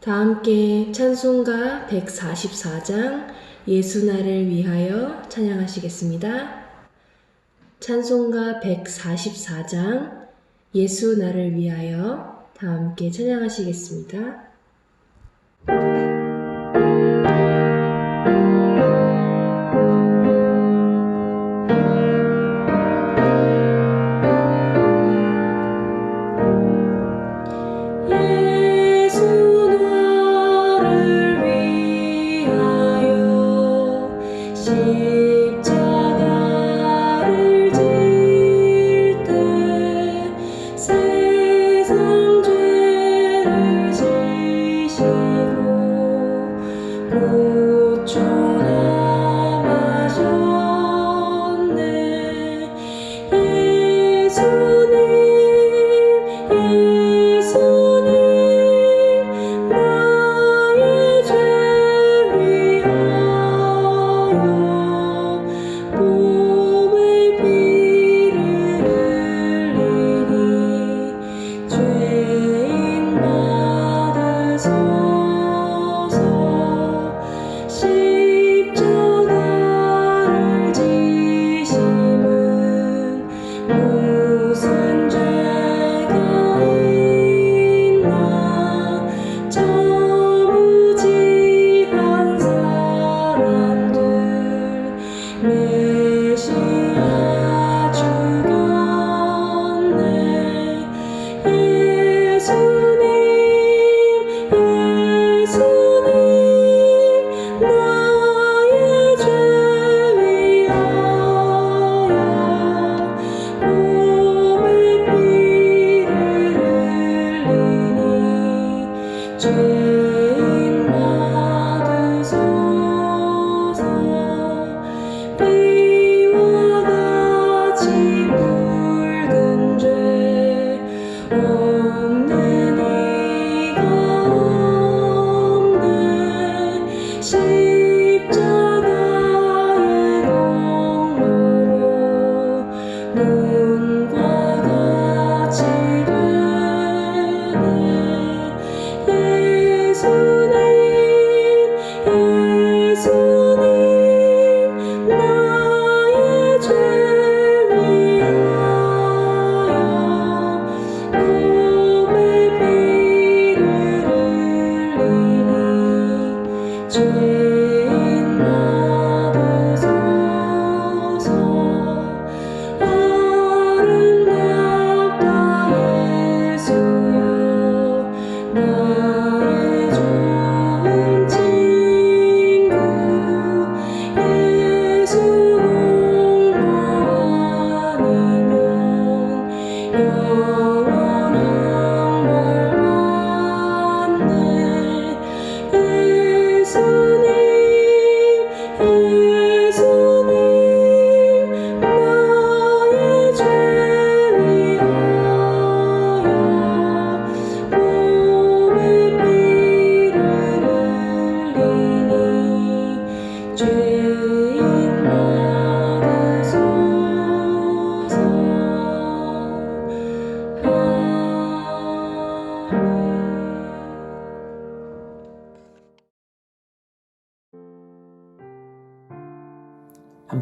다 함께 찬송가 144장 예수 나를 위하여 찬양하시겠습니다. 찬송가 144장 예수 나를 위하여 다 함께 찬양하시겠습니다.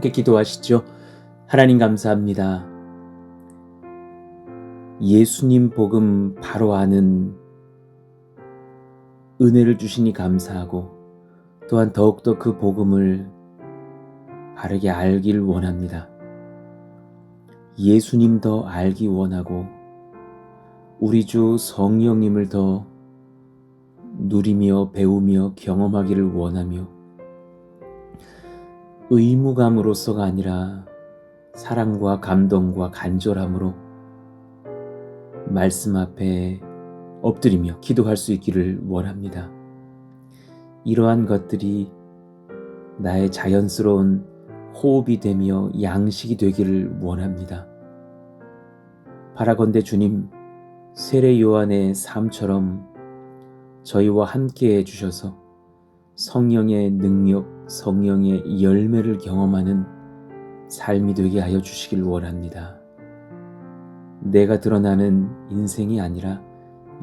함께 기도하시죠. 하나님 감사합니다. 예수님 복음 바로 아는 은혜를 주시니 감사하고 또한 더욱더 그 복음을 바르게 알길 원합니다. 예수님 더 알기 원하고 우리 주 성령님을 더 누리며 배우며 경험하기를 원하며 의무감으로서가 아니라 사랑과 감동과 간절함으로 말씀 앞에 엎드리며 기도할 수 있기를 원합니다. 이러한 것들이 나의 자연스러운 호흡이 되며 양식이 되기를 원합니다. 바라건대 주님, 세례 요한의 삶처럼 저희와 함께 해주셔서 성령의 능력, 성령의 열매를 경험하는 삶이 되게 하여 주시길 원합니다. 내가 드러나는 인생이 아니라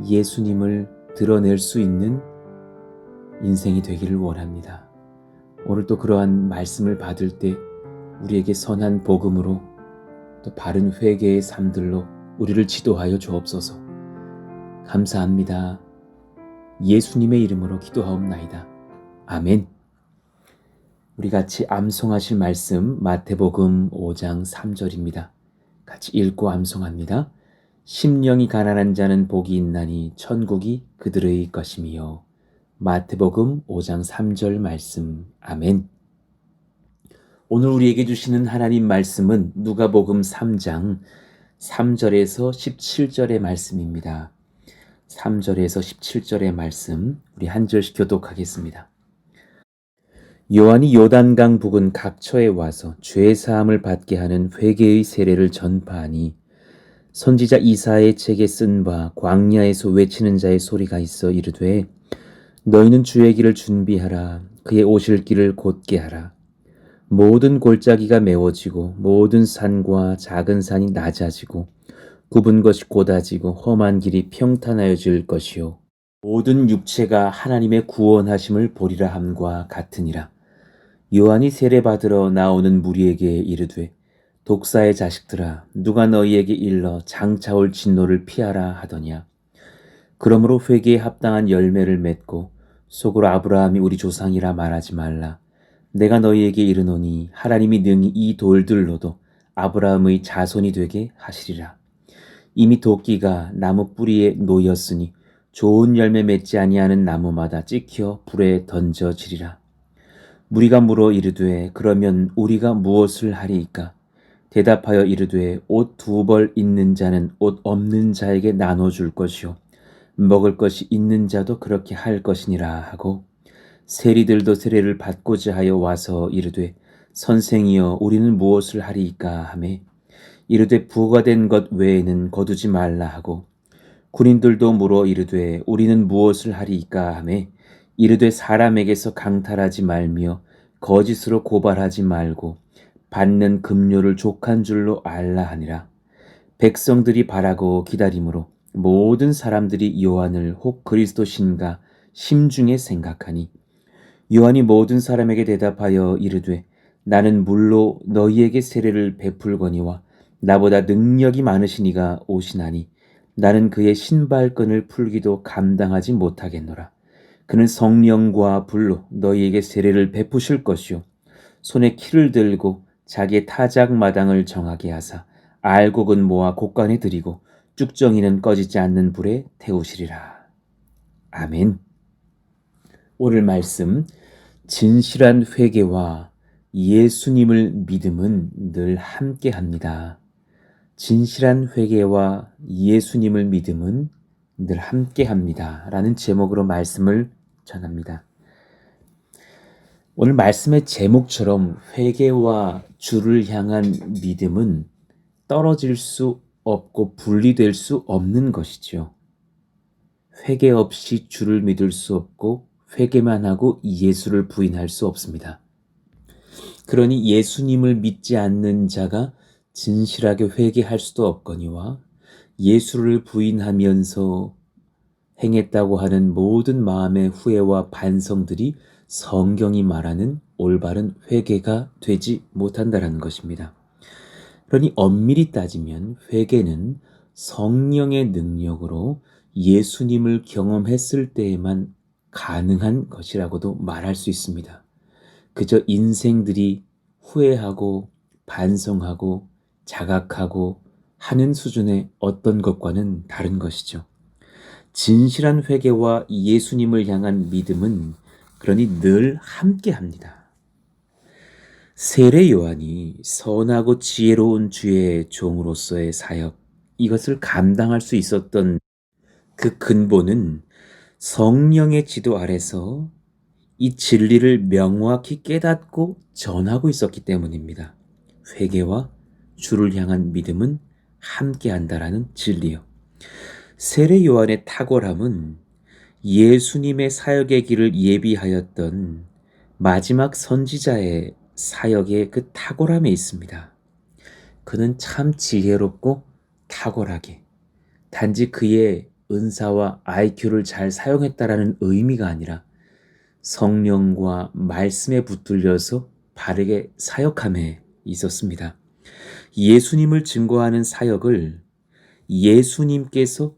예수님을 드러낼 수 있는 인생이 되기를 원합니다. 오늘 또 그러한 말씀을 받을 때 우리에게 선한 복음으로 또 바른 회개의 삶들로 우리를 지도하여 주옵소서. 감사합니다. 예수님의 이름으로 기도하옵나이다. 아멘. 우리 같이 암송하실 말씀 마태복음 5장 3절입니다. 같이 읽고 암송합니다. 심령이 가난한 자는 복이 있나니 천국이 그들의 것임이요. 마태복음 5장 3절 말씀. 아멘. 오늘 우리에게 주시는 하나님 말씀은 누가복음 3장 3절에서 17절의 말씀입니다. 3절에서 17절의 말씀 우리 한 절씩 교독하겠습니다. 요한이 요단강 부근 각처에 와서 죄 사함을 받게 하는 회개의 세례를 전파하니 선지자 이사야의 책에 쓴 바 광야에서 외치는 자의 소리가 있어 이르되 너희는 주의 길을 준비하라. 그의 오실 길을 곧게 하라. 모든 골짜기가 메워지고 모든 산과 작은 산이 낮아지고 굽은 것이 곧아지고 험한 길이 평탄하여질 것이요 모든 육체가 하나님의 구원하심을 보리라 함과 같으니라. 요한이 세례받으러 나오는 무리에게 이르되 독사의 자식들아 누가 너희에게 일러 장차 올 진노를 피하라 하더냐. 그러므로 회개에 합당한 열매를 맺고 속으로 아브라함이 우리 조상이라 말하지 말라. 내가 너희에게 이르노니 하나님이 능히 이 돌들로도 아브라함의 자손이 되게 하시리라. 이미 도끼가 나무 뿌리에 놓였으니 좋은 열매 맺지 아니하는 나무마다 찍혀 불에 던져지리라. 무리가 물어 이르되 그러면 우리가 무엇을 하리이까? 대답하여 이르되 옷 2벌 있는 자는 옷 없는 자에게 나눠줄 것이요 먹을 것이 있는 자도 그렇게 할 것이니라 하고 세리들도 세례를 받고자 하여 와서 이르되 선생이여 우리는 무엇을 하리이까 하매 이르되 부가 된 것 외에는 거두지 말라 하고 군인들도 물어 이르되 우리는 무엇을 하리이까 하매 이르되 사람에게서 강탈하지 말며 거짓으로 고발하지 말고 받는 급료를 족한 줄로 알라 하니라. 백성들이 바라고 기다림으로 모든 사람들이 요한을 혹 그리스도신가 심중에 생각하니 요한이 모든 사람에게 대답하여 이르되 나는 물로 너희에게 세례를 베풀거니와 나보다 능력이 많으시니가 오시나니 나는 그의 신발끈을 풀기도 감당하지 못하겠노라. 그는 성령과 불로 너희에게 세례를 베푸실 것이요 손에 키를 들고 자기의 타작 마당을 정하게 하사 알곡은 모아 곡간에 들이고 쭉정이는 꺼지지 않는 불에 태우시리라. 아멘. 오늘 말씀 진실한 회개와 예수님을 믿음은 늘 함께합니다. 진실한 회개와 예수님을 믿음은 늘 함께합니다. 라는 제목으로 말씀을 전합니다. 오늘 말씀의 제목처럼 회개와 주를 향한 믿음은 떨어질 수 없고 분리될 수 없는 것이죠. 회개 없이 주를 믿을 수 없고 회개만 하고 예수를 부인할 수 없습니다. 그러니 예수님을 믿지 않는 자가 진실하게 회개할 수도 없거니와 예수를 부인하면서 행했다고 하는 모든 마음의 후회와 반성들이 성경이 말하는 올바른 회개가 되지 못한다는 것입니다. 그러니 엄밀히 따지면 회개는 성령의 능력으로 예수님을 경험했을 때에만 가능한 것이라고도 말할 수 있습니다. 그저 인생들이 후회하고 반성하고 자각하고 하는 수준의 어떤 것과는 다른 것이죠. 진실한 회개와 예수님을 향한 믿음은 그러니 늘 함께합니다. 세례 요한이 선하고 지혜로운 주의 종으로서의 사역, 이것을 감당할 수 있었던 그 근본은 성령의 지도 아래서 이 진리를 명확히 깨닫고 전하고 있었기 때문입니다. 회개와 주를 향한 믿음은 함께한다라는 진리요. 세례 요한의 탁월함은 예수님의 사역의 길을 예비하였던 마지막 선지자의 사역의 그 탁월함에 있습니다. 그는 참 지혜롭고 탁월하게 단지 그의 은사와 IQ를 잘 사용했다라는 의미가 아니라 성령과 말씀에 붙들려서 바르게 사역함에 있었습니다. 예수님을 증거하는 사역을 예수님께서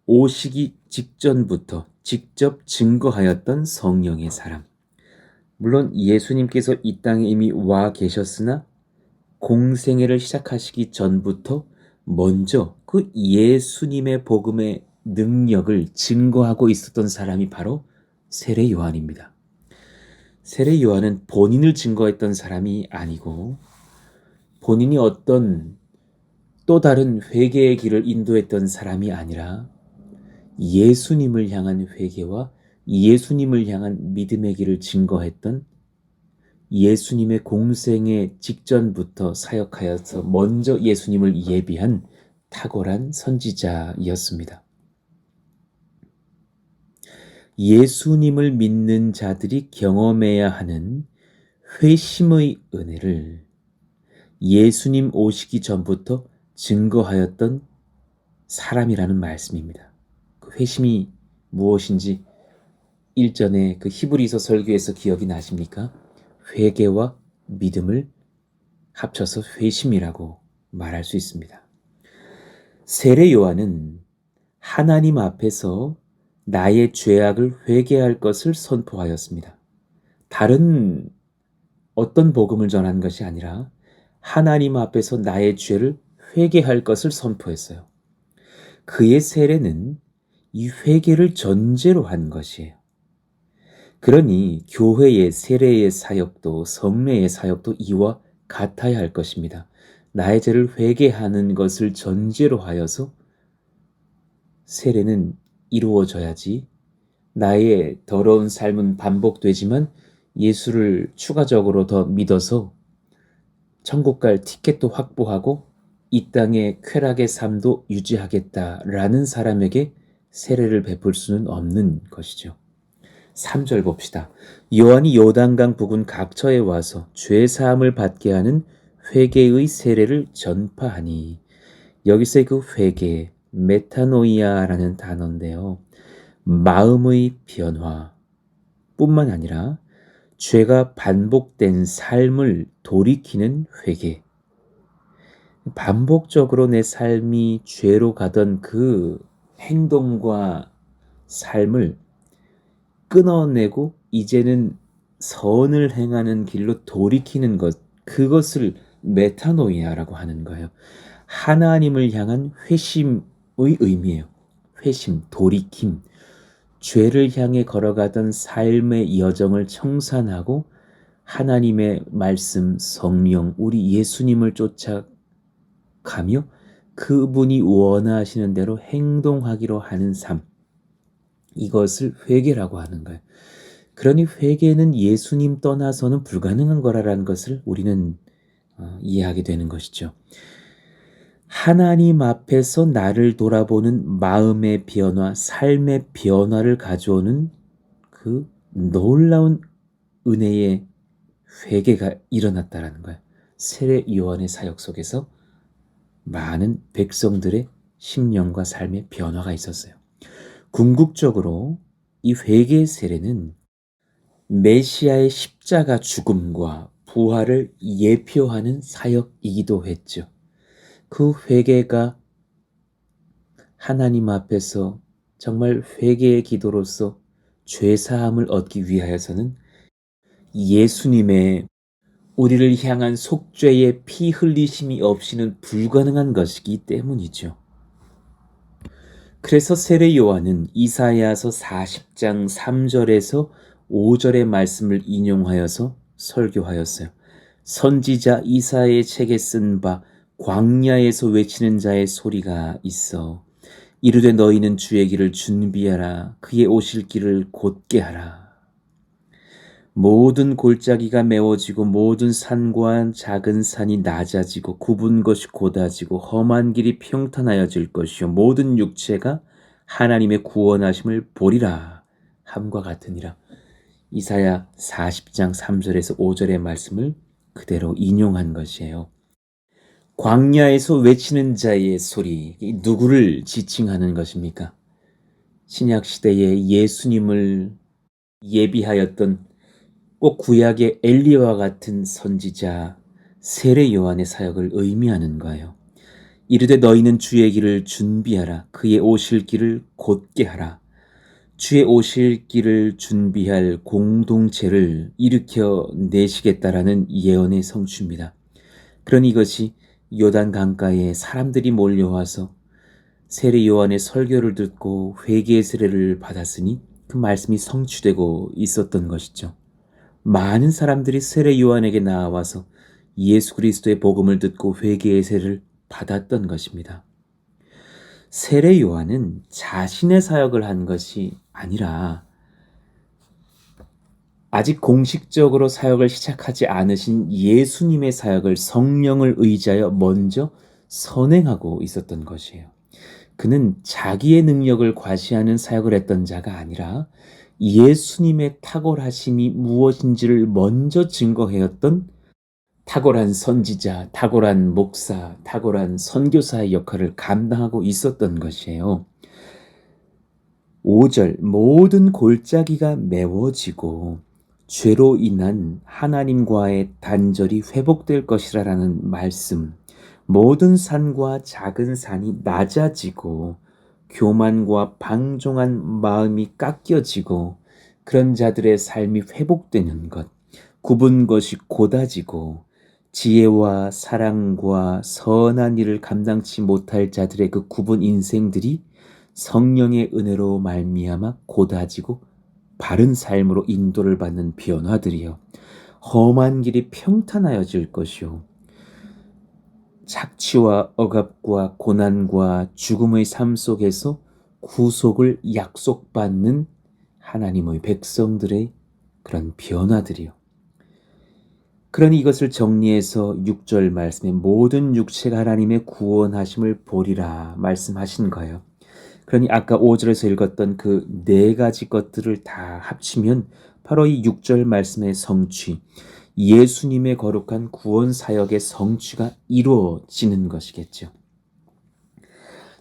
오시기 직전부터 직접 증거하였던 성령의 사람. 물론 예수님께서 이 땅에 이미 와 계셨으나 공생애를 시작하시기 전부터 먼저 그 예수님의 복음의 능력을 증거하고 있었던 사람이 바로 세례 요한입니다. 세례 요한은 본인을 증거했던 사람이 아니고 본인이 어떤 또 다른 회개의 길을 인도했던 사람이 아니라 예수님을 향한 회개와 예수님을 향한 믿음의 길을 증거했던 예수님의 공생의 직전부터 사역하여서 먼저 예수님을 예비한 탁월한 선지자이었습니다. 예수님을 믿는 자들이 경험해야 하는 회심의 은혜를 예수님 오시기 전부터 증거하였던 사람이라는 말씀입니다. 그 회심이 무엇인지 일전에 그 히브리서 설교에서 기억이 나십니까? 회개와 믿음을 합쳐서 회심이라고 말할 수 있습니다. 세례 요한은 하나님 앞에서 나의 죄악을 회개할 것을 선포하였습니다. 다른 어떤 복음을 전한 것이 아니라 하나님 앞에서 나의 죄를 회개할 것을 선포했어요. 그의 세례는 이 회개를 전제로 한 것이에요. 그러니 교회의 세례의 사역도 성례의 사역도 이와 같아야 할 것입니다. 나의 죄를 회개하는 것을 전제로 하여서 세례는 이루어져야지 나의 더러운 삶은 반복되지만 예수를 추가적으로 더 믿어서 천국 갈 티켓도 확보하고 이 땅의 쾌락의 삶도 유지하겠다라는 사람에게 세례를 베풀 수는 없는 것이죠. 3절 봅시다. 요한이 요단강 부근 각처에 와서 죄 사함을 받게 하는 회개의 세례를 전파하니, 여기서의 그 회개, 메타노이아라는 단어인데요. 마음의 변화 뿐만 아니라 죄가 반복된 삶을 돌이키는 회개. 반복적으로 내 삶이 죄로 가던 그 행동과 삶을 끊어내고 이제는 선을 행하는 길로 돌이키는 것, 그것을 메타노이아라고 하는 거예요. 하나님을 향한 회심의 의미예요. 회심, 돌이킴. 죄를 향해 걸어가던 삶의 여정을 청산하고 하나님의 말씀, 성령, 우리 예수님을 쫓아가며 그분이 원하시는 대로 행동하기로 하는 삶, 이것을 회개라고 하는 거예요. 그러니 회개는 예수님 떠나서는 불가능한 거라는 것을 우리는 이해하게 되는 것이죠. 하나님 앞에서 나를 돌아보는 마음의 변화, 삶의 변화를 가져오는 그 놀라운 은혜의 회개가 일어났다라는 거예요. 세례 요한의 사역 속에서 많은 백성들의 심령과 삶의 변화가 있었어요. 궁극적으로 이 회개 세례는 메시아의 십자가 죽음과 부활을 예표하는 사역이기도 했죠. 그 회개가 하나님 앞에서 정말 회개의 기도로서 죄사함을 얻기 위하여서는 예수님의 우리를 향한 속죄의 피 흘리심이 없이는 불가능한 것이기 때문이죠. 그래서 세례 요한은 이사야서 40장 3절에서 5절의 말씀을 인용하여서 설교하였어요. 선지자 이사야의 책에 쓴 바 광야에서 외치는 자의 소리가 있어 이르되 너희는 주의 길을 준비하라. 그의 오실 길을 곧게 하라. 모든 골짜기가 메워지고 모든 산과 작은 산이 낮아지고 굽은 것이 곧아지고 험한 길이 평탄하여질 것이요 모든 육체가 하나님의 구원하심을 보리라 함과 같으니라. 이사야 40장 3절에서 5절의 말씀을 그대로 인용한 것이에요. 광야에서 외치는 자의 소리, 누구를 지칭하는 것입니까? 신약시대에 예수님을 예비하였던 꼭 구약의 엘리야와 같은 선지자 세례 요한의 사역을 의미하는 거예요. 이르되 너희는 주의 길을 준비하라. 그의 오실 길을 곧게 하라. 주의 오실 길을 준비할 공동체를 일으켜 내시겠다라는 예언의 성취입니다. 그러니 이것이 요단 강가에 사람들이 몰려와서 세례 요한의 설교를 듣고 회개의 세례를 받았으니 그 말씀이 성취되고 있었던 것이죠. 많은 사람들이 세례 요한에게 나와서 예수 그리스도의 복음을 듣고 회개의 세례를 받았던 것입니다. 세례 요한은 자신의 사역을 한 것이 아니라 아직 공식적으로 사역을 시작하지 않으신 예수님의 사역을 성령을 의지하여 먼저 선행하고 있었던 것이에요. 그는 자기의 능력을 과시하는 사역을 했던 자가 아니라 예수님의 탁월하심이 무엇인지를 먼저 증거하였던 탁월한 선지자, 탁월한 목사, 탁월한 선교사의 역할을 감당하고 있었던 것이에요. 5절 모든 골짜기가 메워지고 죄로 인한 하나님과의 단절이 회복될 것이라는 말씀. 모든 산과 작은 산이 낮아지고 교만과 방종한 마음이 깎여지고 그런 자들의 삶이 회복되는 것. 굽은 것이 곧아지고 지혜와 사랑과 선한 일을 감당치 못할 자들의 그 굽은 인생들이 성령의 은혜로 말미암아 곧아지고 바른 삶으로 인도를 받는 변화들이요. 험한 길이 평탄하여질 것이요. 착취와 억압과 고난과 죽음의 삶 속에서 구속을 약속받는 하나님의 백성들의 그런 변화들이요. 그러니 이것을 정리해서 6절 말씀에 모든 육체가 하나님의 구원하심을 보리라 말씀하신 거예요. 그러니 아까 5절에서 읽었던 그 네 가지 것들을 다 합치면 바로 이 6절 말씀의 성취, 예수님의 거룩한 구원 사역의 성취가 이루어지는 것이겠죠.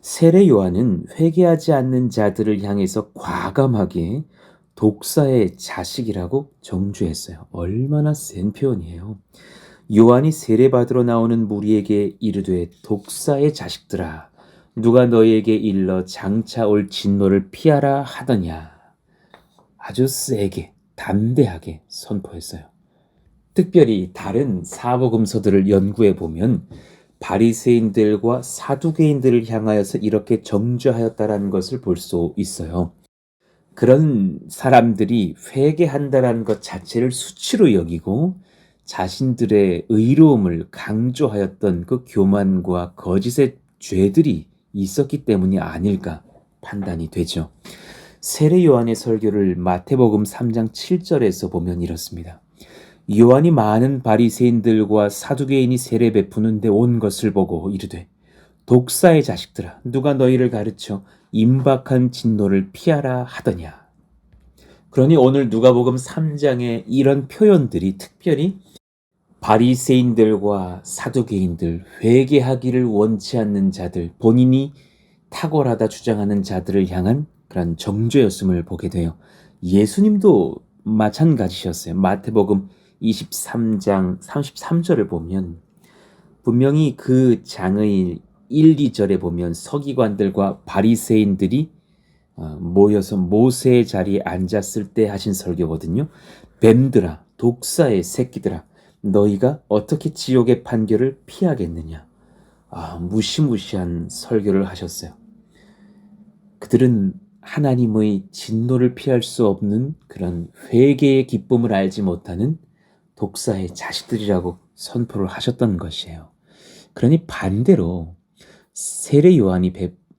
세례 요한은 회개하지 않는 자들을 향해서 과감하게 독사의 자식이라고 정죄했어요. 얼마나 센 표현이에요. 요한이 세례받으러 나오는 무리에게 이르되 독사의 자식들아 누가 너희에게 일러 장차 올 진노를 피하라 하더냐. 아주 세게 담대하게 선포했어요. 특별히 다른 사복음서들을 연구해 보면 바리새인들과 사두개인들을 향하여서 이렇게 정죄하였다라는 것을 볼 수 있어요. 그런 사람들이 회개한다라는 것 자체를 수치로 여기고 자신들의 의로움을 강조하였던 그 교만과 거짓의 죄들이 있었기 때문이 아닐까 판단이 되죠. 세례 요한의 설교를 마태복음 3장 7절에서 보면 이렇습니다. 요한이 많은 바리새인들과 사두개인이 세례 베푸는데 온 것을 보고 이르되 독사의 자식들아 누가 너희를 가르쳐 임박한 진노를 피하라 하더냐. 그러니 오늘 누가복음 3장의 이런 표현들이 특별히 바리새인들과 사두개인들, 회개하기를 원치 않는 자들, 본인이 탁월하다 주장하는 자들을 향한 그런 정죄였음을 보게 돼요. 예수님도 마찬가지셨어요. 마태복음 23장 33절을 보면 분명히 그 장의 1, 2절에 보면 서기관들과 바리새인들이 모여서 모세의 자리에 앉았을 때 하신 설교거든요. 뱀들아, 독사의 새끼들아, 너희가 어떻게 지옥의 판결을 피하겠느냐. 무시무시한 설교를 하셨어요. 그들은 하나님의 진노를 피할 수 없는 그런 회개의 기쁨을 알지 못하는 독사의 자식들이라고 선포를 하셨던 것이에요. 그러니 반대로 세례 요한이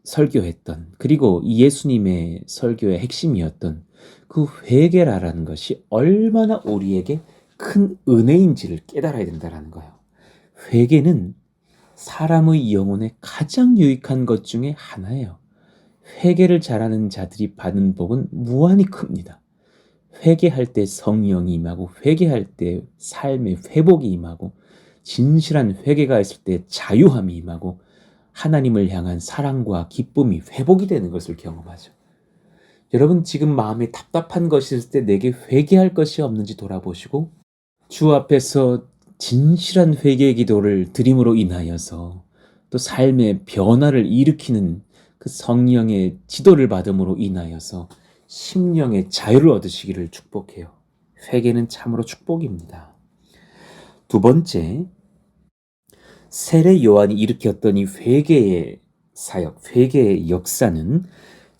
설교했던 그리고 예수님의 설교의 핵심이었던 그 회개라는 것이 얼마나 우리에게 큰 은혜인지를 깨달아야 된다는 거예요. 회개는 사람의 영혼에 가장 유익한 것 중에 하나예요. 회개를 잘하는 자들이 받는 복은 무한히 큽니다. 회개할 때 성령이 임하고 회개할 때 삶의 회복이 임하고 진실한 회개가 있을 때 자유함이 임하고 하나님을 향한 사랑과 기쁨이 회복이 되는 것을 경험하죠. 여러분 지금 마음에 답답한 것이 있을 때 내게 회개할 것이 없는지 돌아보시고 주 앞에서 진실한 회개의 기도를 드림으로 인하여서 또 삶의 변화를 일으키는 그 성령의 지도를 받음으로 인하여서 심령의 자유를 얻으시기를 축복해요. 회개는 참으로 축복입니다. 두 번째, 세례 요한이 일으켰던 이 회개의 사역, 회개의 역사는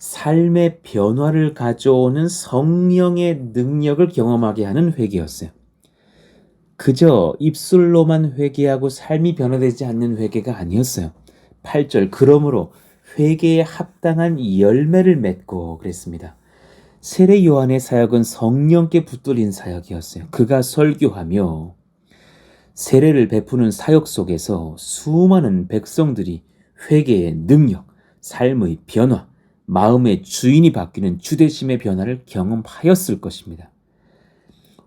삶의 변화를 가져오는 성령의 능력을 경험하게 하는 회개였어요. 그저 입술로만 회개하고 삶이 변화되지 않는 회개가 아니었어요. 8절, 그러므로 회개에 합당한 열매를 맺고 그랬습니다. 세례 요한의 사역은 성령께 붙들린 사역이었어요. 그가 설교하며 세례를 베푸는 사역 속에서 수많은 백성들이 회개의 능력, 삶의 변화, 마음의 주인이 바뀌는 주대심의 변화를 경험하였을 것입니다.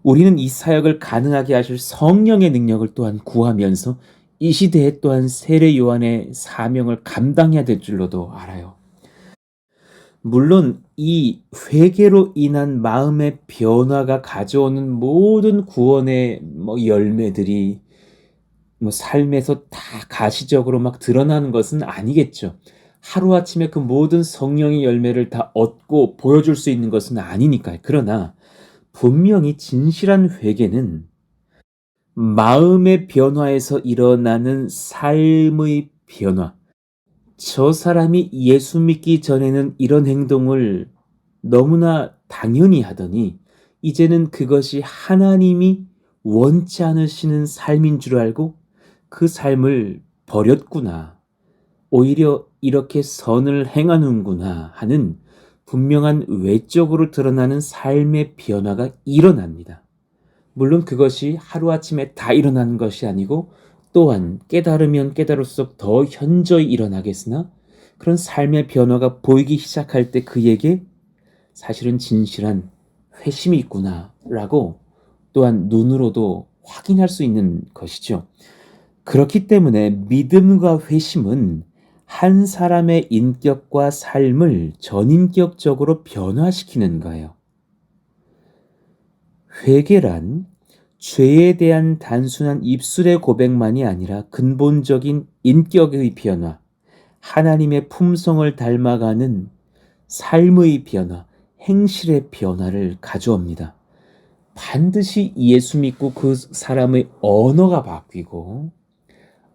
우리는 이 사역을 가능하게 하실 성령의 능력을 또한 구하면서 이 시대에 또한 세례 요한의 사명을 감당해야 될 줄로도 알아요. 물론 이 회개로 인한 마음의 변화가 가져오는 모든 구원의 열매들이 삶에서 다 가시적으로 막 드러나는 것은 아니겠죠. 하루아침에 그 모든 성령의 열매를 다 얻고 보여줄 수 있는 것은 아니니까요. 그러나 분명히 진실한 회개는 마음의 변화에서 일어나는 삶의 변화. 저 사람이 예수 믿기 전에는 이런 행동을 너무나 당연히 하더니 이제는 그것이 하나님이 원치 않으시는 삶인 줄 알고 그 삶을 버렸구나. 오히려 이렇게 선을 행하는구나 하는 분명한 외적으로 드러나는 삶의 변화가 일어납니다. 물론 그것이 하루아침에 다 일어나는 것이 아니고 또한 깨달으면 깨달을수록 더 현저히 일어나겠으나 그런 삶의 변화가 보이기 시작할 때 그에게 사실은 진실한 회심이 있구나라고 또한 눈으로도 확인할 수 있는 것이죠. 그렇기 때문에 믿음과 회심은 한 사람의 인격과 삶을 전인격적으로 변화시키는 거예요. 회개란 죄에 대한 단순한 입술의 고백만이 아니라 근본적인 인격의 변화, 하나님의 품성을 닮아가는 삶의 변화, 행실의 변화를 가져옵니다. 반드시 예수 믿고 그 사람의 언어가 바뀌고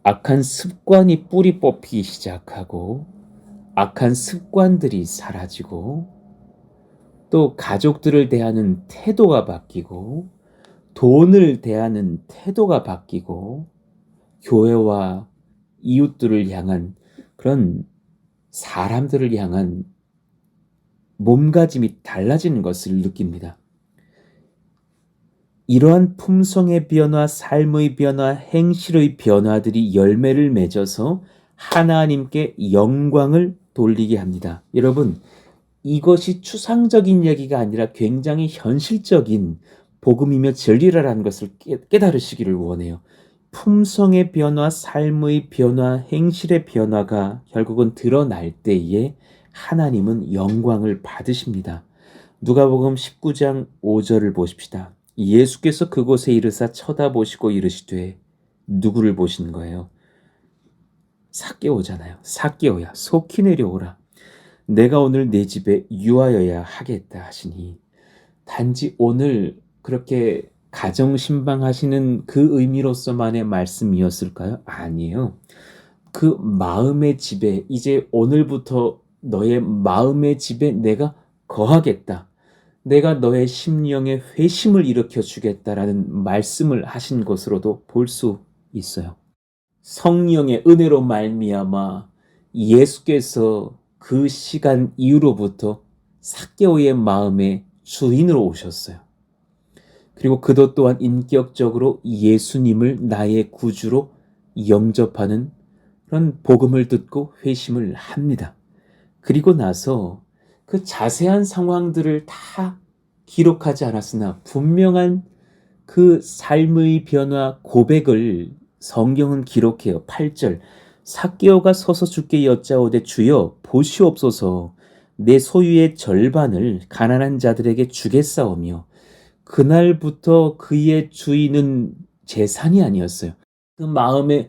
악한 습관이 뿌리 뽑히기 시작하고 악한 습관들이 사라지고 또 가족들을 대하는 태도가 바뀌고 돈을 대하는 태도가 바뀌고 교회와 이웃들을 향한 그런 사람들을 향한 몸가짐이 달라지는 것을 느낍니다. 이러한 품성의 변화, 삶의 변화, 행실의 변화들이 열매를 맺어서 하나님께 영광을 돌리게 합니다. 여러분, 이것이 추상적인 얘기가 아니라 굉장히 현실적인 복음이며 진리라는 것을 깨달으시기를 원해요. 품성의 변화, 삶의 변화, 행실의 변화가 결국은 드러날 때에 하나님은 영광을 받으십니다. 누가복음 19장 5절을 보십시다. 예수께서 그곳에 이르사 쳐다보시고 이르시되 누구를 보시는 거예요? 삭개오잖아요. 삭개오야, 속히 내려오라. 내가 오늘 내 집에 유하여야 하겠다 하시니 단지 오늘 그렇게 가정신방하시는 그 의미로서만의 말씀이었을까요? 아니에요. 그 마음의 집에 이제 오늘부터 너의 마음의 집에 내가 거하겠다. 내가 너의 심령에 회심을 일으켜 주겠다라는 말씀을 하신 것으로도 볼 수 있어요. 성령의 은혜로 말미암아 예수께서 그 시간 이후로부터 삭개오의 마음의 주인으로 오셨어요. 그리고 그도 또한 인격적으로 예수님을 나의 구주로 영접하는 그런 복음을 듣고 회심을 합니다. 그리고 나서 그 자세한 상황들을 다 기록하지 않았으나 분명한 그 삶의 변화 고백을 성경은 기록해요. 8절 삭개오가 서서 주께 여짜오되 주여 보시옵소서 내 소유의 절반을 가난한 자들에게 주겠사오며 그날부터 그의 주인은 재산이 아니었어요. 그 마음에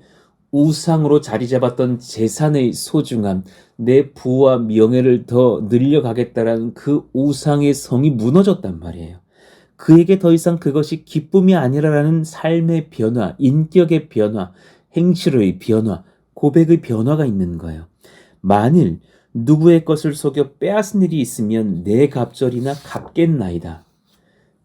우상으로 자리 잡았던 재산의 소중함, 내 부와 명예를 더 늘려가겠다라는 그 우상의 성이 무너졌단 말이에요. 그에게 더 이상 그것이 기쁨이 아니라라는 삶의 변화, 인격의 변화, 행실의 변화, 고백의 변화가 있는 거예요. 만일 누구의 것을 속여 빼앗은 일이 있으면 내 갑절이나 갚겠나이다.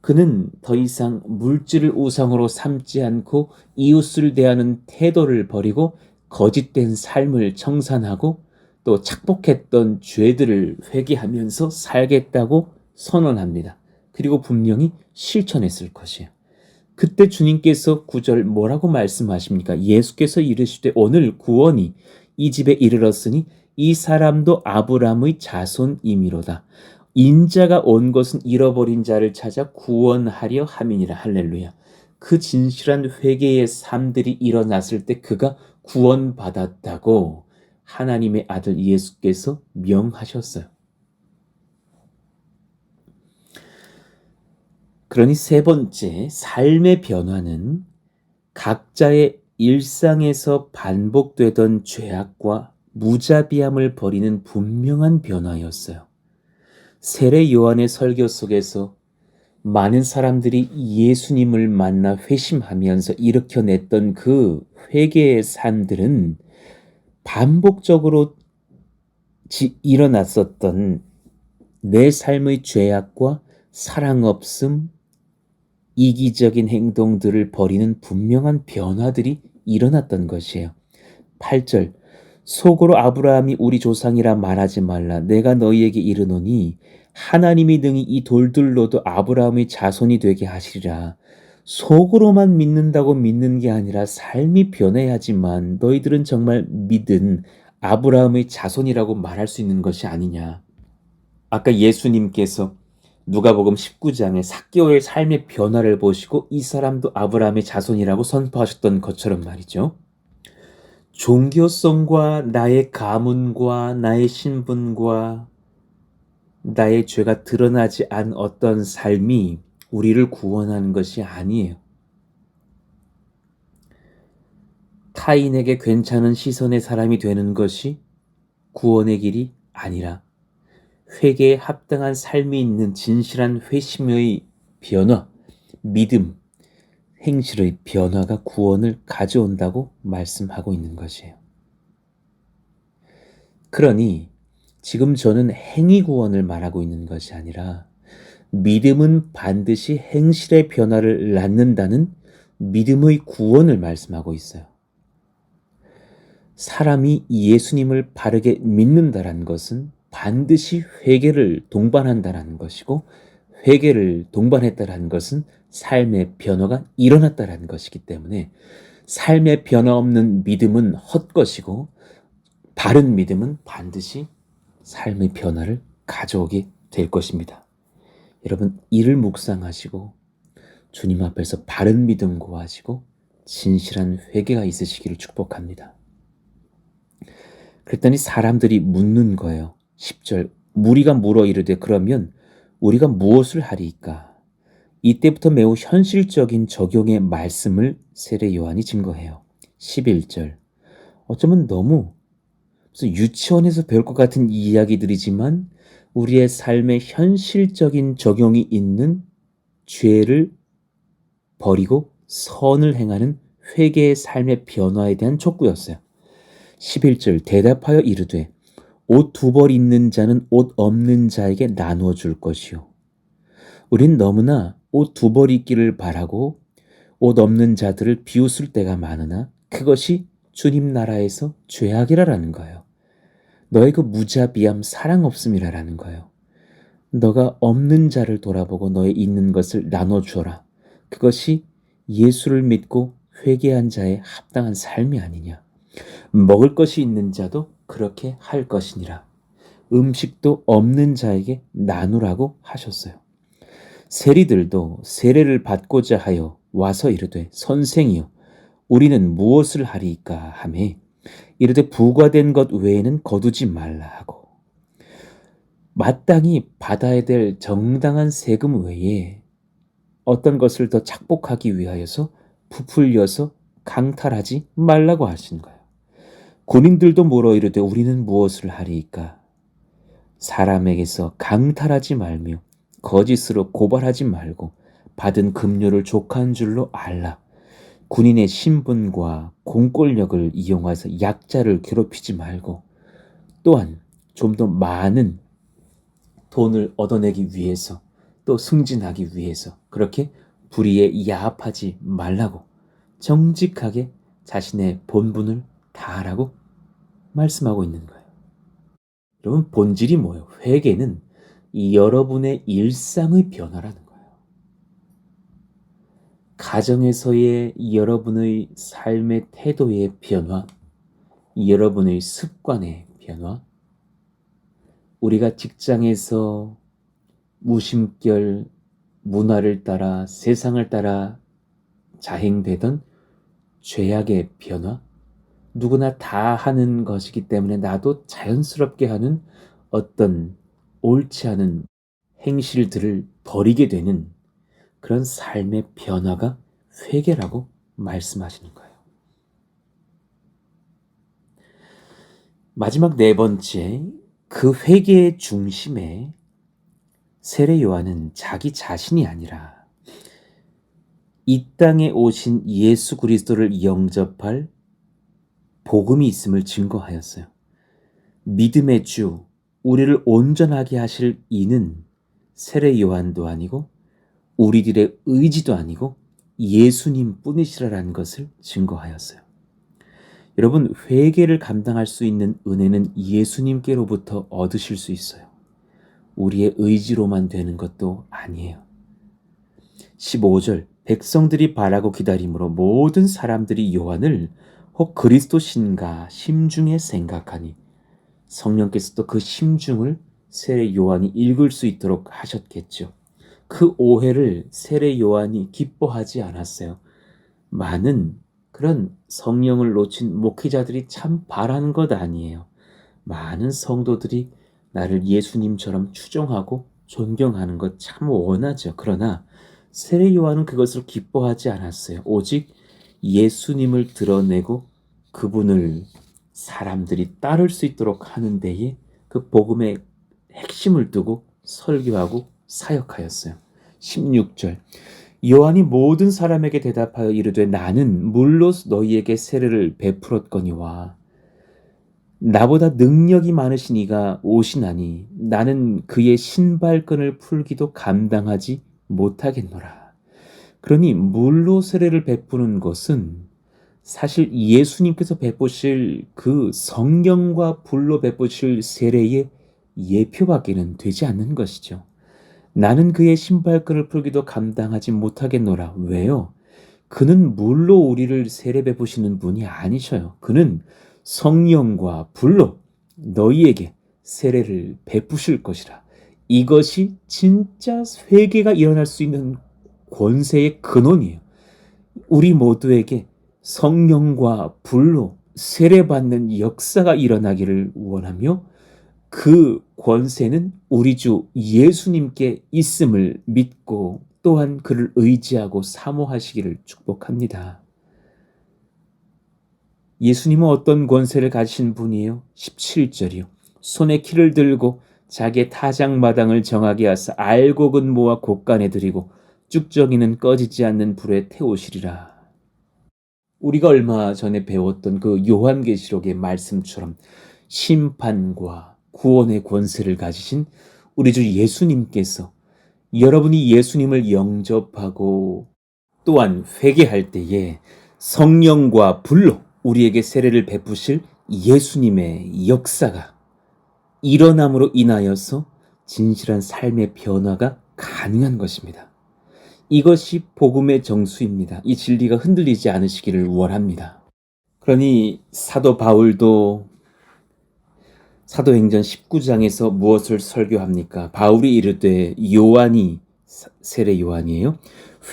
그는 더 이상 물질을 우상으로 삼지 않고 이웃을 대하는 태도를 버리고 거짓된 삶을 청산하고 또 착복했던 죄들을 회개하면서 살겠다고 선언합니다. 그리고 분명히 실천했을 것이에요. 그때 주님께서 9절 뭐라고 말씀하십니까? 예수께서 이르시되 오늘 구원이 이 집에 이르렀으니 이 사람도 아브라함의 자손이미로다. 인자가 온 것은 잃어버린 자를 찾아 구원하려 함이니라. 할렐루야. 그 진실한 회개의 삶들이 일어났을 때 그가 구원받았다고 하나님의 아들 예수께서 명하셨어요. 그러니 세 번째, 삶의 변화는 각자의 일상에서 반복되던 죄악과 무자비함을 버리는 분명한 변화였어요. 세례 요한의 설교 속에서 많은 사람들이 예수님을 만나 회심하면서 일으켜냈던 그 회개의 삶들은 반복적으로 일어났었던 내 삶의 죄악과 사랑 없음, 이기적인 행동들을 버리는 분명한 변화들이 일어났던 것이에요. 8절 속으로 아브라함이 우리 조상이라 말하지 말라. 내가 너희에게 이르노니 하나님이 능히 이 돌들로도 아브라함의 자손이 되게 하시리라. 속으로만 믿는다고 믿는 게 아니라 삶이 변해야지만 너희들은 정말 믿은 아브라함의 자손이라고 말할 수 있는 것이 아니냐. 아까 예수님께서 누가복음 19장에 삭개오의 삶의 변화를 보시고 이 사람도 아브라함의 자손이라고 선포하셨던 것처럼 말이죠. 종교성과 나의 가문과 나의 신분과 나의 죄가 드러나지 않은 어떤 삶이 우리를 구원하는 것이 아니에요. 타인에게 괜찮은 시선의 사람이 되는 것이 구원의 길이 아니라 회개에 합당한 삶이 있는 진실한 회심의 변화, 믿음, 행실의 변화가 구원을 가져온다고 말씀하고 있는 것이에요. 그러니 지금 저는 행위 구원을 말하고 있는 것이 아니라 믿음은 반드시 행실의 변화를 낳는다는 믿음의 구원을 말씀하고 있어요. 사람이 예수님을 바르게 믿는다라는 것은 반드시 회개를 동반한다라는 것이고 회개를 동반했다라는 것은 삶의 변화가 일어났다라는 것이기 때문에 삶의 변화 없는 믿음은 헛것이고 바른 믿음은 반드시 삶의 변화를 가져오게 될 것입니다. 여러분 이를 묵상하시고 주님 앞에서 바른 믿음 구하시고 진실한 회개가 있으시기를 축복합니다. 그랬더니 사람들이 묻는 거예요. 10절 무리가 물어 이르되 그러면 우리가 무엇을 하리이까? 이때부터 매우 현실적인 적용의 말씀을 세례 요한이 증거해요. 11절 어쩌면 너무 무슨 유치원에서 배울 것 같은 이야기들이지만 우리의 삶에 현실적인 적용이 있는 죄를 버리고 선을 행하는 회개의 삶의 변화에 대한 촉구였어요. 11절 대답하여 이르되 옷 두 벌 있는 자는 옷 없는 자에게 나누어 줄 것이요. 우린 너무나 옷 두 벌 있기를 바라고 옷 없는 자들을 비웃을 때가 많으나 그것이 주님 나라에서 죄악이라는 거예요. 너의 그 무자비함 사랑 없음이라는 거예요. 너가 없는 자를 돌아보고 너의 있는 것을 나눠주어라. 그것이 예수를 믿고 회개한 자의 합당한 삶이 아니냐. 먹을 것이 있는 자도 그렇게 할 것이니라. 음식도 없는 자에게 나누라고 하셨어요. 세리들도 세례를 받고자 하여 와서 이르되 선생이여 우리는 무엇을 하리이까 하매 이르되 부과된 것 외에는 거두지 말라 하고 마땅히 받아야 될 정당한 세금 외에 어떤 것을 더 착복하기 위하여서 부풀려서 강탈하지 말라고 하신 거예요. 군인들도 물어 이르되 우리는 무엇을 하리이까? 사람에게서 강탈하지 말며 거짓으로 고발하지 말고 받은 급료를 족한 줄로 알라. 군인의 신분과 공권력을 이용해서 약자를 괴롭히지 말고 또한 좀 더 많은 돈을 얻어내기 위해서 또 승진하기 위해서 그렇게 불의에 야합하지 말라고 정직하게 자신의 본분을 다하라고 말씀하고 있는 거예요. 여러분, 본질이 뭐예요? 회개는 여러분의 일상의 변화라는 거예요. 가정에서의 여러분의 삶의 태도의 변화, 여러분의 습관의 변화, 우리가 직장에서 무심결 문화를 따라 세상을 따라 자행되던 죄악의 변화, 누구나 다 하는 것이기 때문에 나도 자연스럽게 하는 어떤 옳지 않은 행실들을 버리게 되는 그런 삶의 변화가 회개라고 말씀하시는 거예요. 마지막 네 번째, 그 회개의 중심에 세례 요한은 자기 자신이 아니라 이 땅에 오신 예수 그리스도를 영접할 복음이 있음을 증거하였어요. 믿음의 주, 우리를 온전하게 하실 이는 세례 요한도 아니고 우리들의 의지도 아니고 예수님 뿐이시라는 것을 증거하였어요. 여러분, 회개를 감당할 수 있는 은혜는 예수님께로부터 얻으실 수 있어요. 우리의 의지로만 되는 것도 아니에요. 15절, 백성들이 바라고 기다림으로 모든 사람들이 요한을 혹 그리스도신가 심중에 생각하니 성령께서도 그 심중을 세례 요한이 읽을 수 있도록 하셨겠죠. 그 오해를 세례 요한이 기뻐하지 않았어요. 많은 그런 성령을 놓친 목회자들이 참 바라는 것 아니에요. 많은 성도들이 나를 예수님처럼 추종하고 존경하는 것 참 원하죠. 그러나 세례 요한은 그것을 기뻐하지 않았어요. 오직 예수님을 드러내고 그분을 사람들이 따를 수 있도록 하는 데에 그 복음의 핵심을 두고 설교하고 사역하였어요. 16절, 요한이 모든 사람에게 대답하여 이르되 나는 물로 너희에게 세례를 베풀었거니와 나보다 능력이 많으신 이가 오시나니 나는 그의 신발끈을 풀기도 감당하지 못하겠노라. 그러니 물로 세례를 베푸는 것은 사실 예수님께서 베푸실 그 성령과 불로 베푸실 세례의 예표밖에는 되지 않는 것이죠. 나는 그의 신발끈을 풀기도 감당하지 못하겠노라. 왜요? 그는 물로 우리를 세례 베푸시는 분이 아니셔요. 그는 성령과 불로 너희에게 세례를 베푸실 것이라. 이것이 진짜 회개가 일어날 수 있는 권세의 근원이에요. 우리 모두에게 성령과 불로 세례받는 역사가 일어나기를 원하며 그 권세는 우리 주 예수님께 있음을 믿고 또한 그를 의지하고 사모하시기를 축복합니다. 예수님은 어떤 권세를 가지신 분이에요? 17절이요. 손에 키를 들고 자기의 타작마당을 정하게 하사 알곡은 모아 곳간에 들이고 쭉정이는 꺼지지 않는 불에 태우시리라. 우리가 얼마 전에 배웠던 그 요한계시록의 말씀처럼 심판과 구원의 권세를 가지신 우리 주 예수님께서 여러분이 예수님을 영접하고 또한 회개할 때에 성령과 불로 우리에게 세례를 베푸실 예수님의 역사가 일어남으로 인하여서 진실한 삶의 변화가 가능한 것입니다. 이것이 복음의 정수입니다. 이 진리가 흔들리지 않으시기를 원합니다. 그러니 사도 바울도 사도행전 19장에서 무엇을 설교합니까? 바울이 이르되 요한이 세례 요한이에요.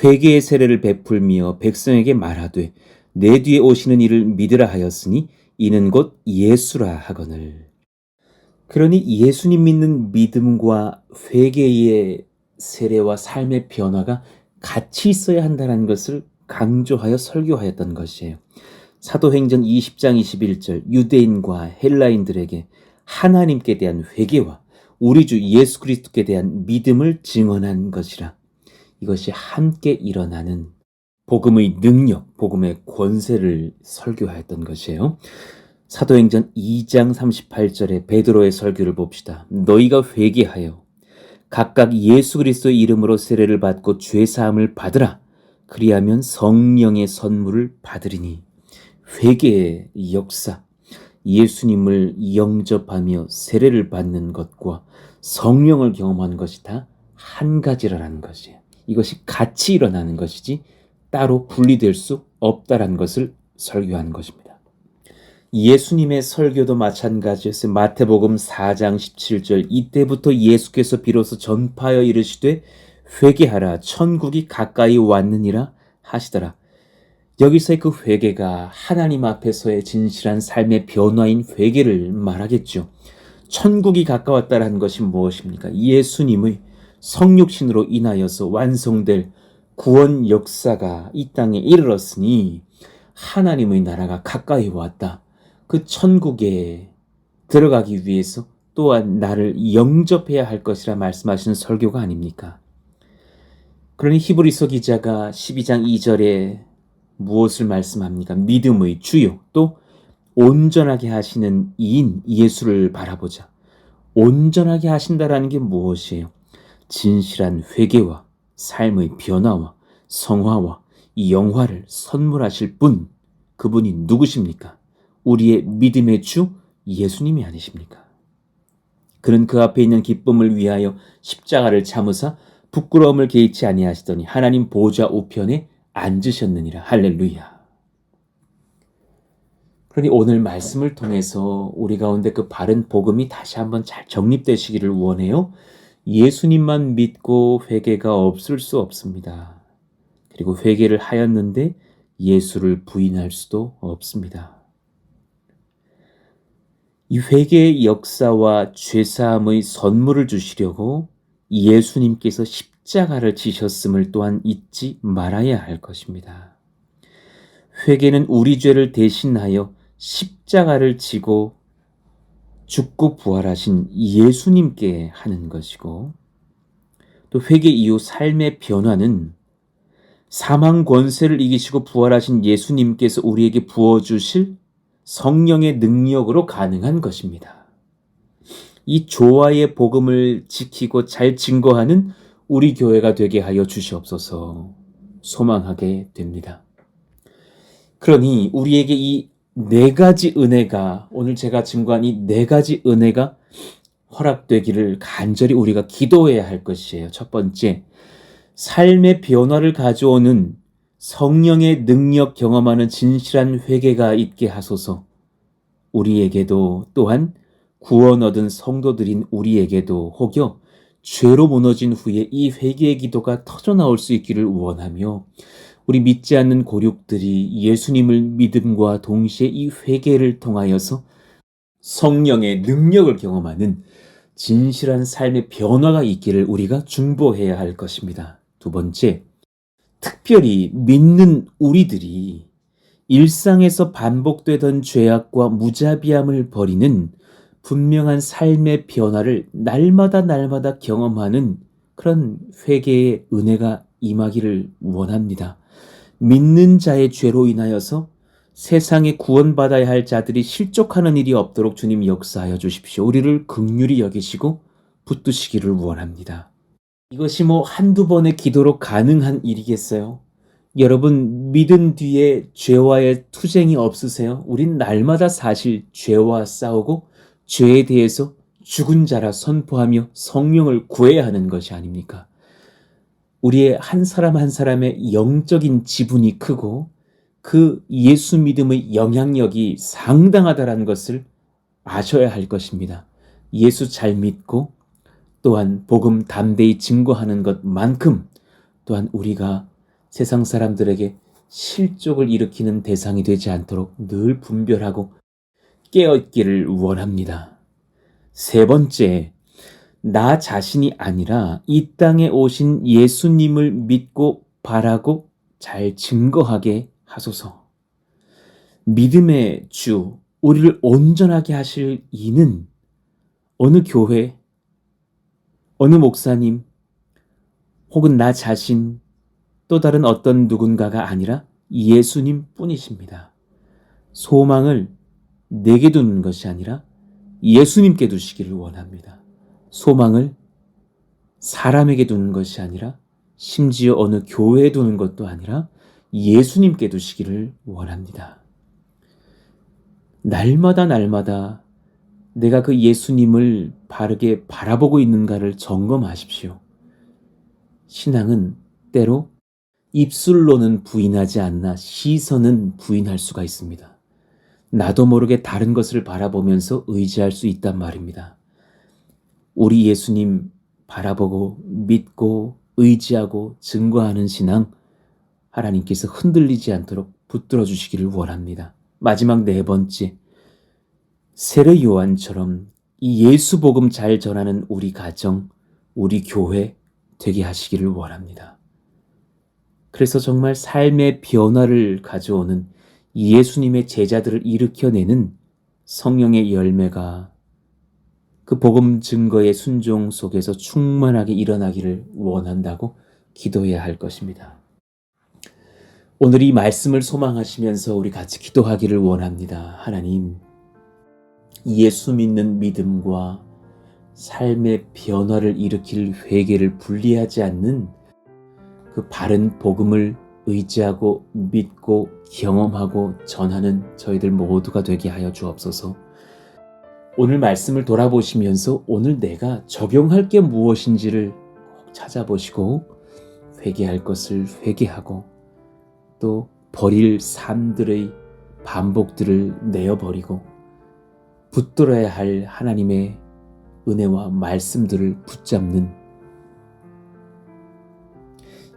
회개의 세례를 베풀며 백성에게 말하되 내 뒤에 오시는 이를 믿으라 하였으니 이는 곧 예수라 하거늘. 그러니 예수님 믿는 믿음과 회개의 세례와 삶의 변화가 같이 있어야 한다는 것을 강조하여 설교하였던 것이에요. 사도행전 20장 21절 유대인과 헬라인들에게 하나님께 대한 회개와 우리 주 예수 그리스도께 대한 믿음을 증언한 것이라. 이것이 함께 일어나는 복음의 능력, 복음의 권세를 설교하였던 것이에요. 사도행전 2장 38절에 베드로의 설교를 봅시다. 너희가 회개하여 각각 예수 그리스도의 이름으로 세례를 받고 죄 사함을 받으라. 그리하면 성령의 선물을 받으리니. 회개의 역사, 예수님을 영접하며 세례를 받는 것과 성령을 경험하는 것이 다 한 가지라는 것이에요. 이것이 같이 일어나는 것이지 따로 분리될 수 없다라는 것을 설교하는 것입니다. 예수님의 설교도 마찬가지였어요. 마태복음 4장 17절 이때부터 예수께서 비로소 전파하여 이르시되 회개하라 천국이 가까이 왔느니라 하시더라. 여기서의 그 회개가 하나님 앞에서의 진실한 삶의 변화인 회개를 말하겠죠. 천국이 가까웠다라는 것이 무엇입니까? 예수님의 성육신으로 인하여서 완성될 구원 역사가 이 땅에 이르렀으니 하나님의 나라가 가까이 왔다. 그 천국에 들어가기 위해서 또한 나를 영접해야 할 것이라 말씀하시는 설교가 아닙니까? 그러니 히브리서 기자가 12장 2절에 무엇을 말씀합니까? 믿음의 주요 또 온전하게 하시는 이인 예수를 바라보자. 온전하게 하신다라는 게 무엇이에요? 진실한 회개와 삶의 변화와 성화와 이 영화를 선물하실 분, 그분이 누구십니까? 우리의 믿음의 주 예수님이 아니십니까? 그는 그 앞에 있는 기쁨을 위하여 십자가를 참으사 부끄러움을 개의치 아니하시더니 하나님 보좌 우편에 앉으셨느니라. 할렐루야. 그러니 오늘 말씀을 통해서 우리 가운데 그 바른 복음이 다시 한번 잘 정립되시기를 원해요. 예수님만 믿고 회개가 없을 수 없습니다. 그리고 회개를 하였는데 예수를 부인할 수도 없습니다. 이 회개의 역사와 죄사함의 선물을 주시려고 예수님께서 십자가를 지셨음을 또한 잊지 말아야 할 것입니다. 회개는 우리 죄를 대신하여 십자가를 지고 죽고 부활하신 예수님께 하는 것이고, 또 회개 이후 삶의 변화는 사망 권세를 이기시고 부활하신 예수님께서 우리에게 부어주실 성령의 능력으로 가능한 것입니다. 이 조화의 복음을 지키고 잘 증거하는 우리 교회가 되게 하여 주시옵소서. 소망하게 됩니다. 그러니 우리에게 이 네 가지 은혜가, 오늘 제가 증거한 이 네 가지 은혜가 허락되기를 간절히 우리가 기도해야 할 것이에요. 첫 번째, 삶의 변화를 가져오는 성령의 능력 경험하는 진실한 회개가 있게 하소서. 우리에게도 또한 구원 얻은 성도들인 우리에게도 혹여 죄로 무너진 후에 이 회개의 기도가 터져나올 수 있기를 원하며, 우리 믿지 않는 고륙들이 예수님을 믿음과 동시에 이 회개를 통하여서 성령의 능력을 경험하는 진실한 삶의 변화가 있기를 우리가 중보해야 할 것입니다. 두 번째, 특별히 믿는 우리들이 일상에서 반복되던 죄악과 무자비함을 버리는 분명한 삶의 변화를 날마다 경험하는 그런 회개의 은혜가 임하기를 원합니다. 믿는 자의 죄로 인하여서 세상에 구원받아야 할 자들이 실족하는 일이 없도록 주님 역사하여 주십시오. 우리를 긍휼히 여기시고 붙드시기를 원합니다. 이것이 한두 번의 기도로 가능한 일이겠어요? 여러분, 믿은 뒤에 죄와의 투쟁이 없으세요? 우린 날마다 사실 죄와 싸우고 죄에 대해서 죽은 자라 선포하며 성령을 구해야 하는 것이 아닙니까? 우리의 한 사람 한 사람의 영적인 지분이 크고 그 예수 믿음의 영향력이 상당하다는 것을 아셔야 할 것입니다. 예수 잘 믿고 또한 복음 담대히 증거하는 것만큼 또한 우리가 세상 사람들에게 실족을 일으키는 대상이 되지 않도록 늘 분별하고 깨어있기를 원합니다. 세 번째, 나 자신이 아니라 이 땅에 오신 예수님을 믿고 바라고 잘 증거하게 하소서. 믿음의 주, 우리를 온전하게 하실 이는 어느 교회, 어느 목사님, 혹은 나 자신, 또 다른 어떤 누군가가 아니라 예수님 뿐이십니다. 소망을 내게 두는 것이 아니라 예수님께 두시기를 원합니다. 소망을 사람에게 두는 것이 아니라 심지어 어느 교회에 두는 것도 아니라 예수님께 두시기를 원합니다. 날마다 내가 그 예수님을 바르게 바라보고 있는가를 점검하십시오. 신앙은 때로 입술로는 부인하지 않나 시선은 부인할 수가 있습니다. 나도 모르게 다른 것을 바라보면서 의지할 수 있단 말입니다. 우리 예수님 바라보고 믿고 의지하고 증거하는 신앙, 하나님께서 흔들리지 않도록 붙들어 주시기를 원합니다. 마지막 네 번째, 세례 요한처럼 이 예수 복음 잘 전하는 우리 가정, 우리 교회 되게 하시기를 원합니다. 그래서 정말 삶의 변화를 가져오는 예수님의 제자들을 일으켜내는 성령의 열매가 그 복음 증거의 순종 속에서 충만하게 일어나기를 원한다고 기도해야 할 것입니다. 오늘 이 말씀을 소망하시면서 우리 같이 기도하기를 원합니다. 하나님, 예수 믿는 믿음과 삶의 변화를 일으킬 회개를 분리하지 않는 그 바른 복음을 의지하고 믿고 경험하고 전하는 저희들 모두가 되게 하여 주옵소서. 오늘 말씀을 돌아보시면서 오늘 내가 적용할 게 무엇인지를 꼭 찾아보시고 회개할 것을 회개하고 또 버릴 삶들의 반복들을 내어버리고 붙들어야 할 하나님의 은혜와 말씀들을 붙잡는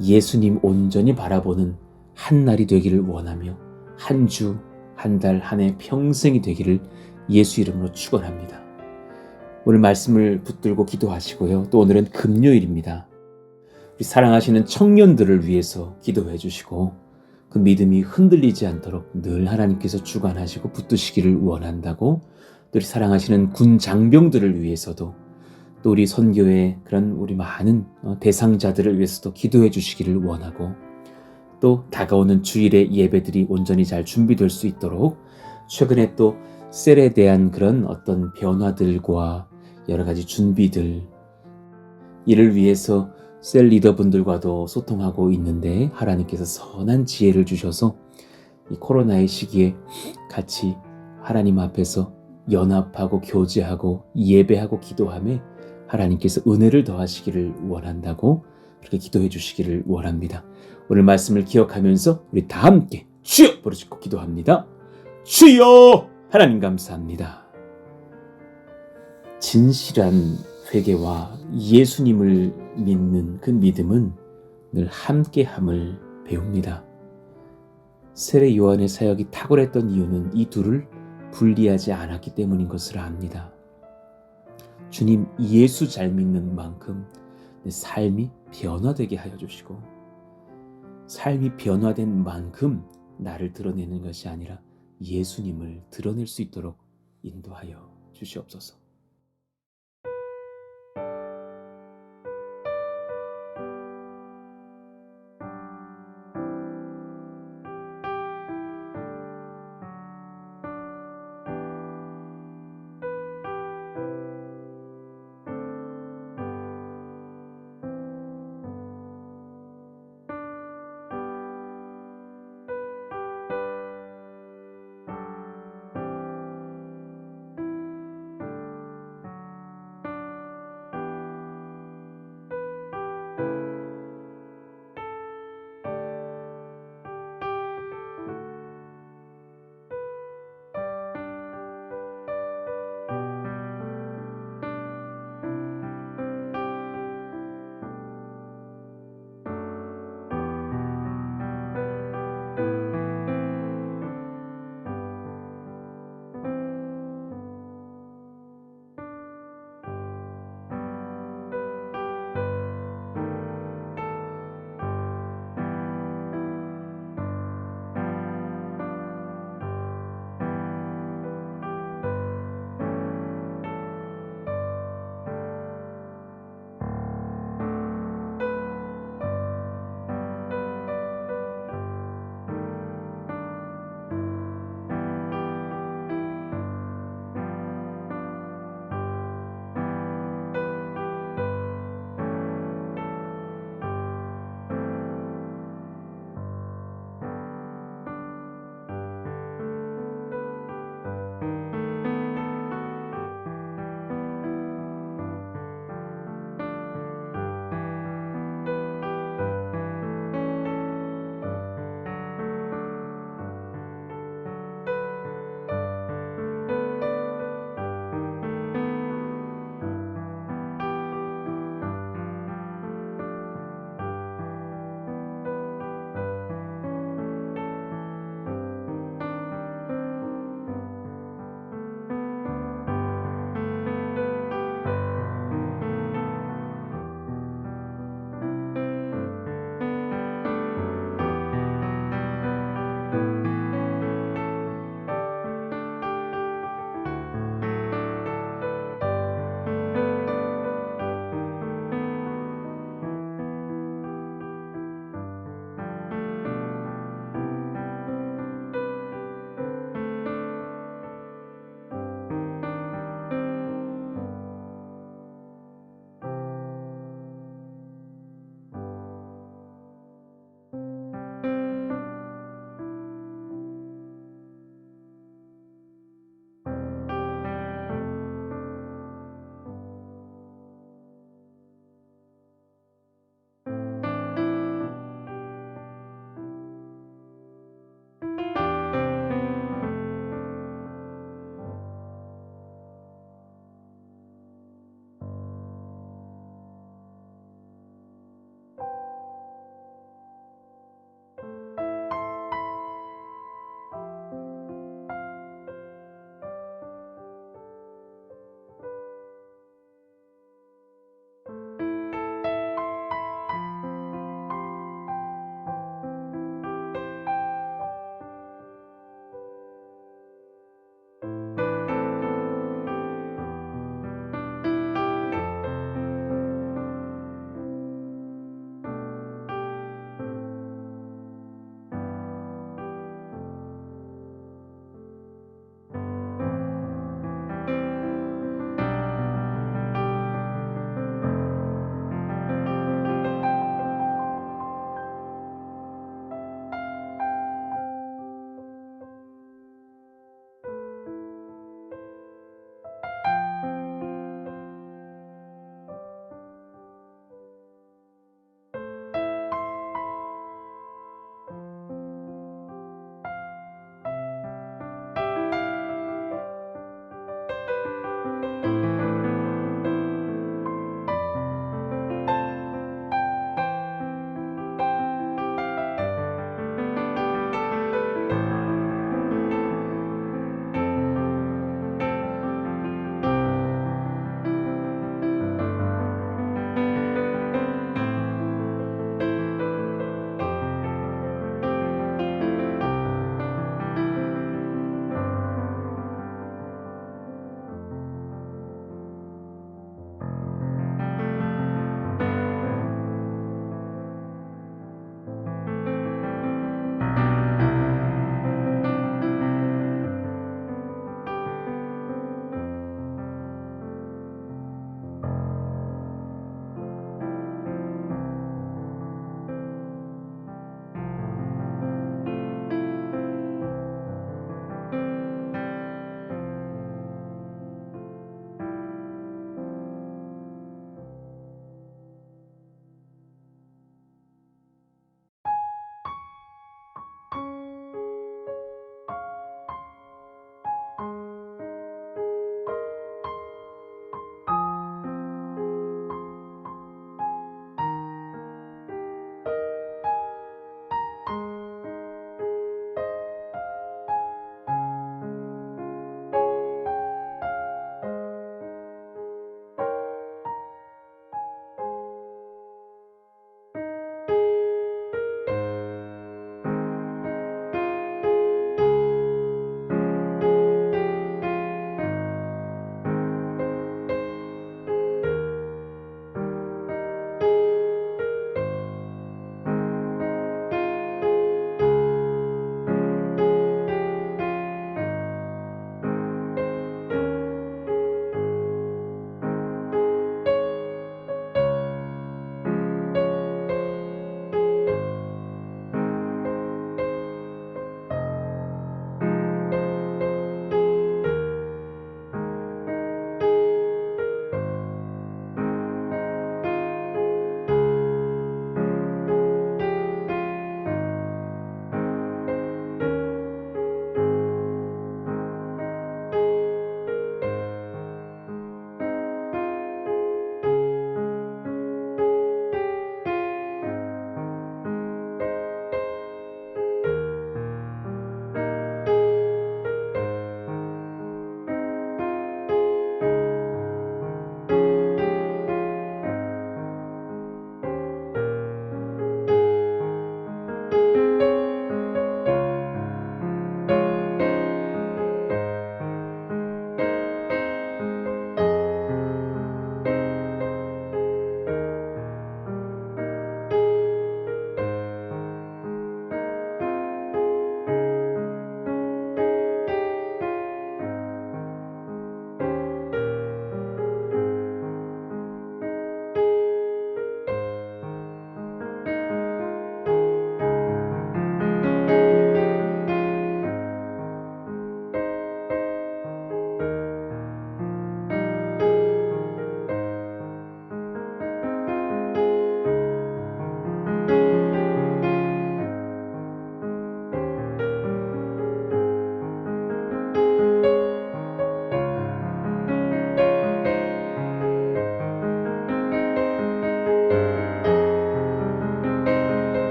예수님 온전히 바라보는 한 날이 되기를 원하며 한 주, 한 달, 한 해 평생이 되기를 예수 이름으로 축원합니다. 오늘 말씀을 붙들고 기도하시고요. 또 오늘은 금요일입니다. 우리 사랑하시는 청년들을 위해서 기도해 주시고 그 믿음이 흔들리지 않도록 늘 하나님께서 주관하시고 붙드시기를 원한다고, 또 우리 사랑하시는 군 장병들을 위해서도, 또 우리 선교의 그런 우리 많은 대상자들을 위해서도 기도해 주시기를 원하고, 또 다가오는 주일의 예배들이 온전히 잘 준비될 수 있도록 최근에 또 셀에 대한 그런 어떤 변화들과 여러 가지 준비들, 이를 위해서 셀 리더분들과도 소통하고 있는데 하나님께서 선한 지혜를 주셔서 이 코로나의 시기에 같이 하나님 앞에서 연합하고 교제하고 예배하고 기도함에 하나님께서 은혜를 더하시기를 원한다고 그렇게 기도해 주시기를 원합니다. 오늘 말씀을 기억하면서 우리 다 함께 주여 부르짖고 기도합니다. 주여! 하나님 감사합니다. 진실한 회개와 예수님을 믿는 그 믿음은 늘 함께함을 배웁니다. 세례 요한의 사역이 탁월했던 이유는 이 둘을 분리하지 않았기 때문인 것을 압니다. 주님, 예수 잘 믿는 만큼 내 삶이 변화되게 하여 주시고, 삶이 변화된 만큼 나를 드러내는 것이 아니라 예수님을 드러낼 수 있도록 인도하여 주시옵소서.